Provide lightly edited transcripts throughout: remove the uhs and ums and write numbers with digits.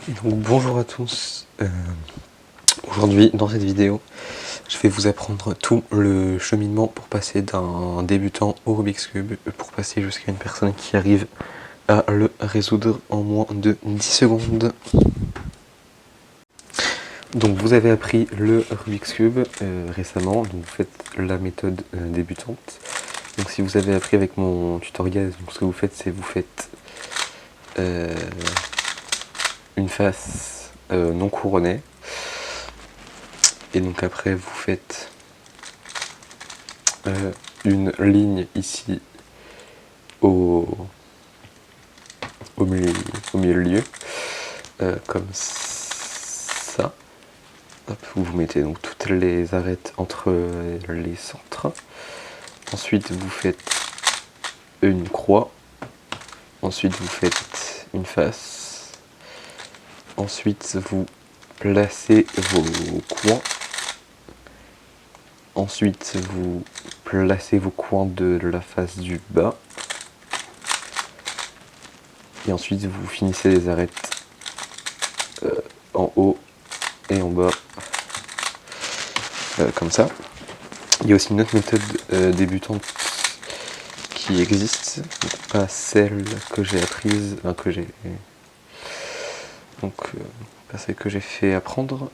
Donc bonjour à tous, aujourd'hui dans cette vidéo je vais vous apprendre tout le cheminement pour passer d'un débutant au Rubik's Cube, pour passer jusqu'à une personne qui arrive à le résoudre en moins de 10 secondes. Donc vous avez appris le Rubik's Cube récemment, donc vous faites la méthode débutante. Donc si vous avez appris avec mon tutoriel, donc ce que vous faites c'est vous faites une face non couronnée. Et donc après vous faites une ligne ici au milieu, comme ça. Hop, vous mettez donc toutes les arêtes entre les centres. Ensuite vous faites une croix. Ensuite vous faites une face. Ensuite vous placez vos coins. Ensuite vous placez vos coins de la face du bas. Et ensuite vous finissez les arêtes en haut et en bas, comme ça. Il y a aussi une autre méthode débutante qui existe, pas celle que j'ai apprise, pas celle que j'ai fait apprendre.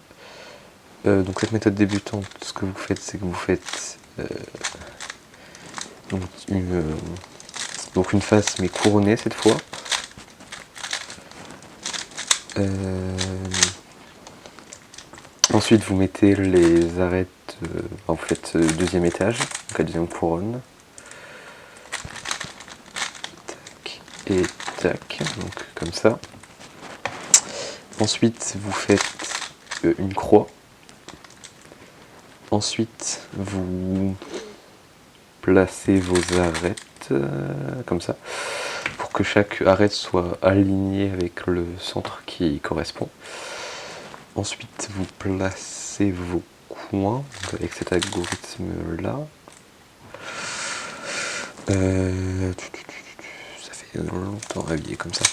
Donc cette méthode débutante, ce que vous faites, c'est que vous faites donc une face mais couronnée cette fois. Ensuite vous mettez les arêtes, vous faites le deuxième étage, donc la deuxième couronne. Tac et tac, donc comme ça. Ensuite vous faites une croix. Ensuite vous placez vos arêtes comme ça, pour que chaque arête soit alignée avec le centre qui correspond. Ensuite vous placez vos coins avec cet algorithme là. Ça fait longtemps habillé comme ça.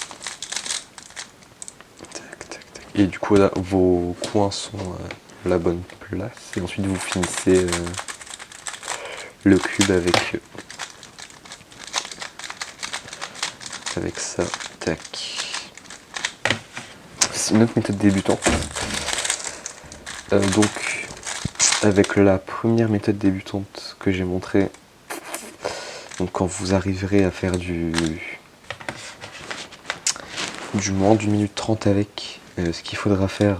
Tac, tac, tac. Et du coup là vos coins sont à la bonne place. Et ensuite vous finissez le cube avec ça. Tac. C'est une autre méthode débutante. Donc avec la première méthode débutante que j'ai montrée, donc quand vous arriverez à faire du moins d'1 minute 30 avec, ce qu'il faudra faire,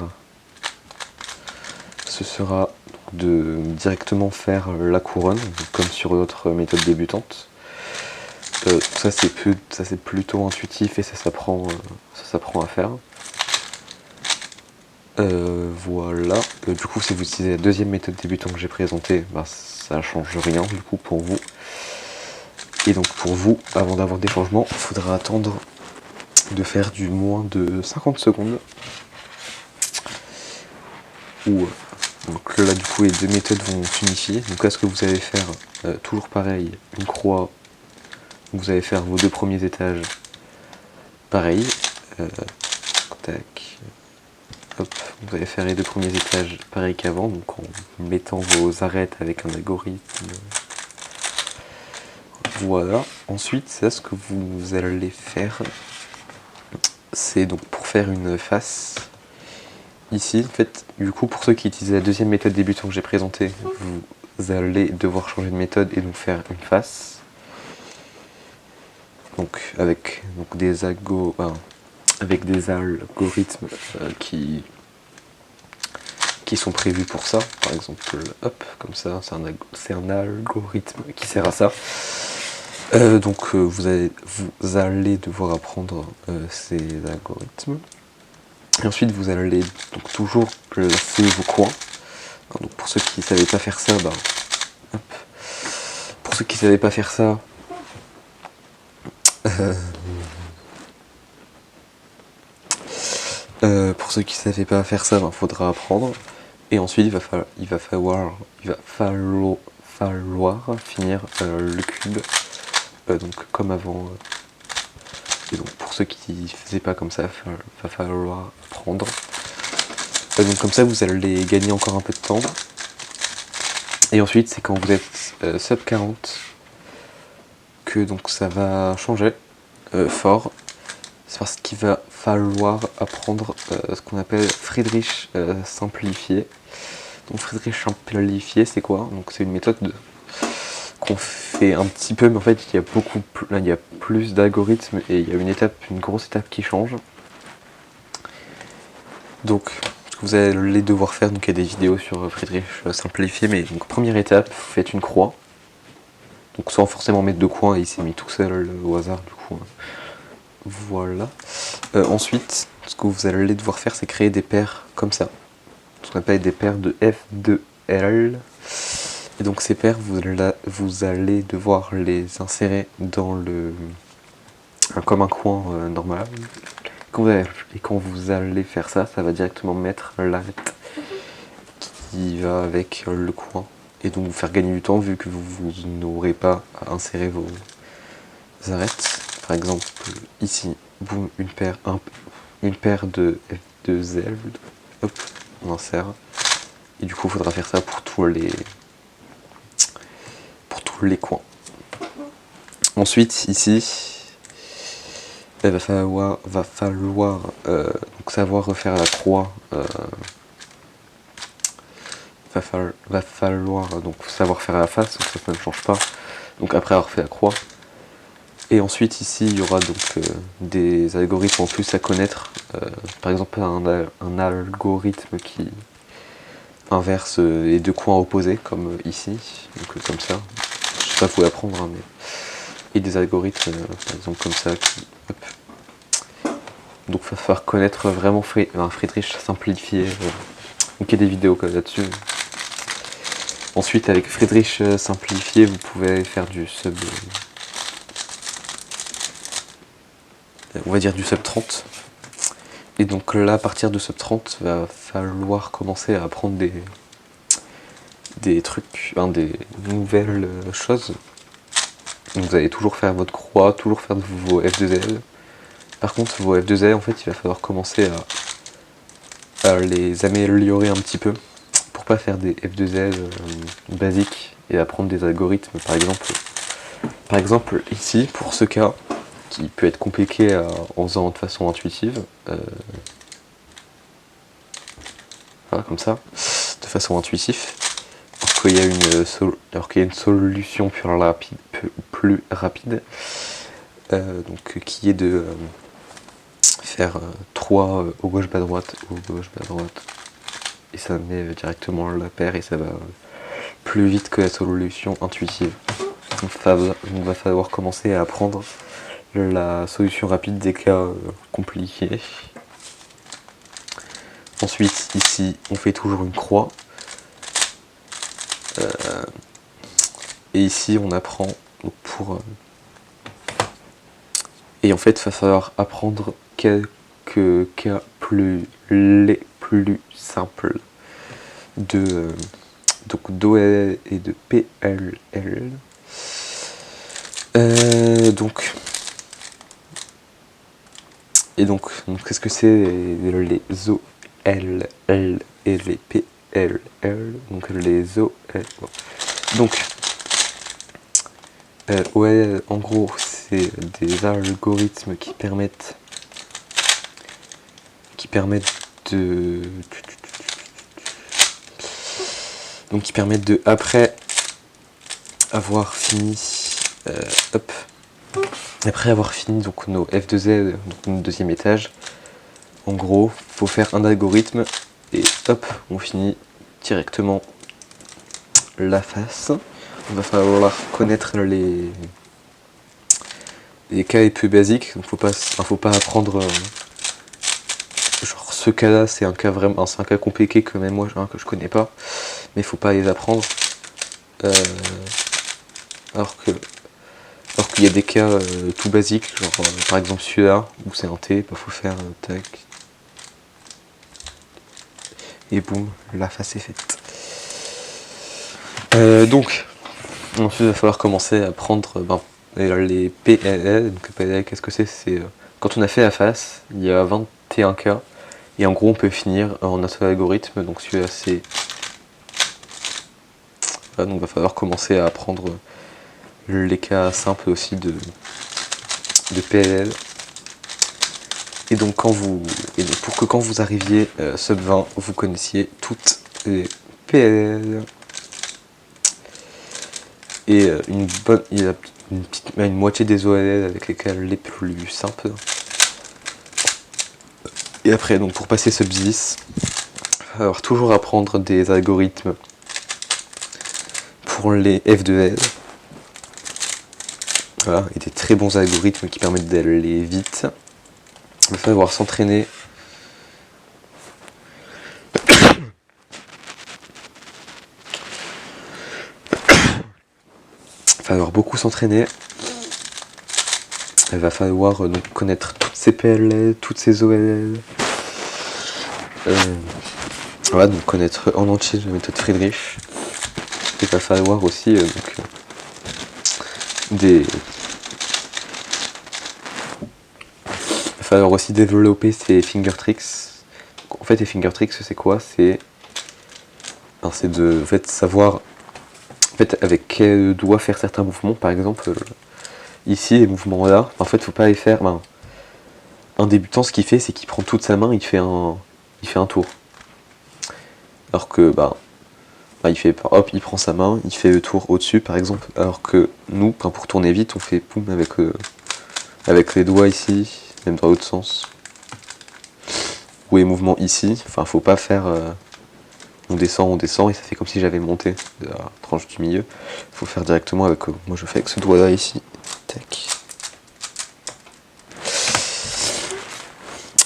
ce sera de directement faire la couronne, comme sur d'autres méthodes débutantes. Ça c'est plutôt intuitif et ça s'apprend à faire. Voilà. Du coup si vous utilisez la deuxième méthode débutante que j'ai présentée, ça change rien du coup pour vous. Et donc pour vous, avant d'avoir des changements, il faudra attendre de faire du moins de 50 secondes. Donc là du coup les deux méthodes vont s'unifier. Donc là ce que vous allez faire, toujours pareil, une croix. Vous allez faire vos deux premiers étages pareil. Tac. Hop, vous allez faire les deux premiers étages pareil qu'avant, donc en mettant vos arêtes avec un algorithme. Voilà. Ensuite, ça, ce que vous allez faire, c'est donc pour faire une face ici. En fait, du coup, pour ceux qui utilisent la deuxième méthode débutant que j'ai présentée, vous allez devoir changer de méthode et donc faire une face. Donc avec des algorithmes qui sont prévus pour ça. Par exemple, hop, comme ça, c'est un algorithme qui sert à ça. Donc vous allez devoir apprendre ces algorithmes. Et ensuite vous allez donc toujours placer vos coins. Donc pour ceux qui ne savaient pas faire ça, hop. Pour ceux qui ne savaient pas faire ça, faudra apprendre. Et ensuite il va falloir finir le cube, donc comme avant Et donc pour ceux qui ne faisaient pas comme ça, va falloir apprendre. Donc comme ça vous allez gagner encore un peu de temps. Et ensuite c'est quand vous êtes sub 40 que donc ça va changer fort. C'est parce qu'il va falloir apprendre ce qu'on appelle Friedrich simplifié. Donc Friedrich simplifié c'est quoi? Donc c'est une méthode qu'on fait un petit peu, mais en fait il y a plus d'algorithmes et il y a une grosse étape qui change. Donc ce que vous allez devoir faire, donc il y a des vidéos sur Friedrich simplifié, mais donc première étape, vous faites une croix. Donc sans forcément mettre de coin, il s'est mis tout seul au hasard du coup. Voilà. Ensuite, ce que vous allez devoir faire, c'est créer des paires comme ça. Ce qu'on appelle des paires de F, de L. Et donc ces paires, vous allez devoir les insérer dans comme un coin normal. Et quand vous allez faire ça, ça va directement mettre l'arête qui va avec le coin. Et donc vous faire gagner du temps vu que vous n'aurez pas à insérer vos arêtes. Par exemple, ici, boum, une paire de F2L. Hop, on insère. Et du coup, il faudra faire ça pour tous les coins. Ensuite, ici, il va falloir donc savoir refaire la croix. Va falloir donc savoir faire la face, donc ça ne change pas. Donc après avoir fait la croix. Et ensuite ici il y aura donc des algorithmes en plus à connaître. Par exemple un algorithme qui inverse les deux coins opposés comme ici, donc comme ça. Je sais pas, vous pouvez apprendre, hein, mais et des algorithmes par exemple comme ça qui. Hop. Donc il va falloir connaître vraiment un Friedrich simplifié. Donc il y a des vidéos là-dessus. Ensuite avec Friedrich simplifié vous pouvez faire du sub. On va dire du sub 30. Et donc là, à partir de sub 30, il va falloir commencer à apprendre des trucs, des nouvelles choses. Donc vous allez toujours faire votre croix, toujours faire vos F2L. Par contre, vos F2L, en fait, il va falloir commencer à les améliorer un petit peu pour pas faire des F2L basiques et apprendre des algorithmes. Par exemple, ici, pour ce cas, qui peut être compliqué en faisant de façon intuitive. Voilà, comme ça, de façon intuitive. Alors qu'il y a une solution plus rapide, donc qui est de faire 3 au gauche bas droite, et ça met directement la paire et ça va plus vite que la solution intuitive. Donc il va falloir commencer à apprendre la solution rapide des cas compliqués. Ensuite, ici, on fait toujours une croix. Et ici, on apprend pour. Et en fait, il va falloir apprendre quelques cas les plus simples de donc d'OL et de PLL. Donc qu'est-ce que c'est les OLL et les PLL? Donc les OL. Donc OL, en gros, c'est des algorithmes qui permettent de après avoir fini donc nos F2Z, donc notre deuxième étage, en gros faut faire un algorithme et hop, on finit directement la face. Il va falloir connaître les cas les plus basiques, donc faut pas apprendre genre ce cas là, c'est un cas compliqué que même moi que je connais pas, mais faut pas les apprendre alors qu'il y a des cas tout basiques, genre par exemple celui-là où c'est un T, faut faire tac et boum, la face est faite. Donc ensuite il va falloir commencer à prendre les PLL. Donc PLL, qu'est-ce que c'est? C'est quand on a fait la face, il y a 21 cas, et en gros on peut finir en un seul algorithme, donc celui-là c'est... Voilà, donc il va falloir commencer à apprendre les cas simples aussi de PLL. Et donc, pour que quand vous arriviez sub 20, vous connaissiez toutes les PLL. Et il y a une moitié des OLL avec lesquelles les plus simples. Et après, donc pour passer sub 10, il va falloir toujours apprendre des algorithmes pour les F2L. Voilà, et des très bons algorithmes qui permettent d'aller vite. Il va falloir s'entraîner. Il va falloir beaucoup s'entraîner. Il va falloir donc connaître toutes ces PLL, toutes ces OLL. Voilà, donc connaître en entier la méthode Friedrich. Il va falloir aussi il va falloir aussi développer ces finger tricks. Donc, en fait, les finger tricks, c'est quoi? C'est de savoir avec quel doigt faire certains mouvements. Par exemple, ici, les mouvements là, en fait, faut pas les faire. Un débutant, ce qu'il fait, c'est qu'il prend toute sa main, il fait un tour. Alors que, il prend sa main, il fait le tour au-dessus, par exemple. Alors que nous, pour tourner vite, on fait poum avec les doigts ici, même dans l'autre sens. Ou les mouvements ici. Enfin, faut pas faire. On descend, et ça fait comme si j'avais monté de la tranche du milieu. Faut faire directement avec. Moi, je fais avec ce doigt-là ici. Tac.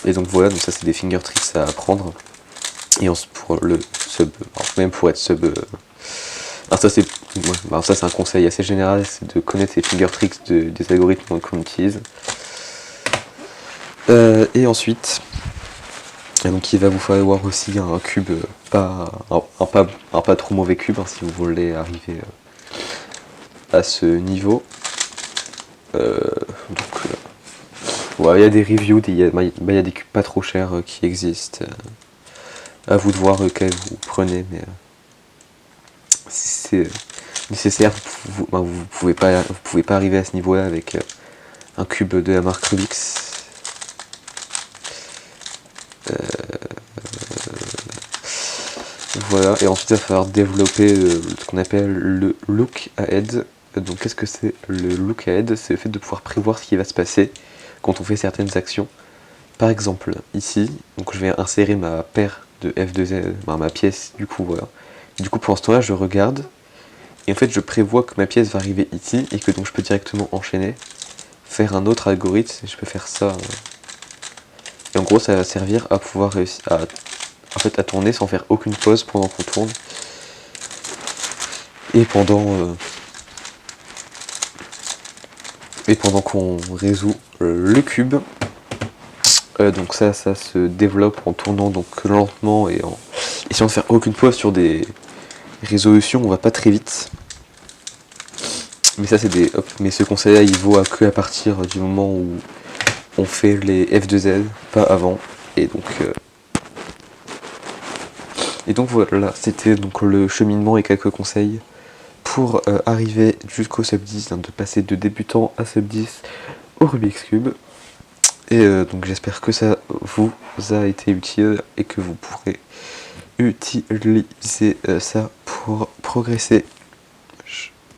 Et donc voilà, donc ça c'est des finger tricks à apprendre. Et pour le sub, même pour être sub. Alors ça c'est un conseil assez général, c'est de connaître les finger tricks des algorithmes qu'on utilise. Et ensuite, donc il va vous falloir aussi un cube, pas trop mauvais cube, si vous voulez arriver à ce niveau. Il y a des reviews, il y a des cubes pas trop chers qui existent. À vous de voir lequel vous prenez, mais si c'est nécessaire, vous pouvez pas arriver à ce niveau-là avec un cube de la marque Rubix. Voilà, et ensuite il va falloir développer ce qu'on appelle le look ahead. Donc qu'est-ce que c'est le look ahead? C'est le fait de pouvoir prévoir ce qui va se passer quand on fait certaines actions. Par exemple, ici, donc je vais insérer ma paire de F2L, ma pièce, du coup voilà. Du coup pendant ce temps-là, je regarde, et en fait je prévois que ma pièce va arriver ici, et que donc je peux directement enchaîner, faire un autre algorithme, et je peux faire ça. Et en gros ça va servir à pouvoir réussir à tourner sans faire aucune pause pendant qu'on tourne. Et pendant qu'on résout le cube. Donc ça se développe en tournant donc lentement et en essayant de faire aucune pause sur des résolutions, on va pas très vite. Mais ça c'est mais ce conseil là il vaut que à partir du moment où on fait les F2L, pas avant. Et donc voilà, c'était donc le cheminement et quelques conseils pour arriver jusqu'au sub 10, de passer de débutant à sub 10 au Rubik's Cube. Et donc j'espère que ça vous a été utile et que vous pourrez utiliser ça pour progresser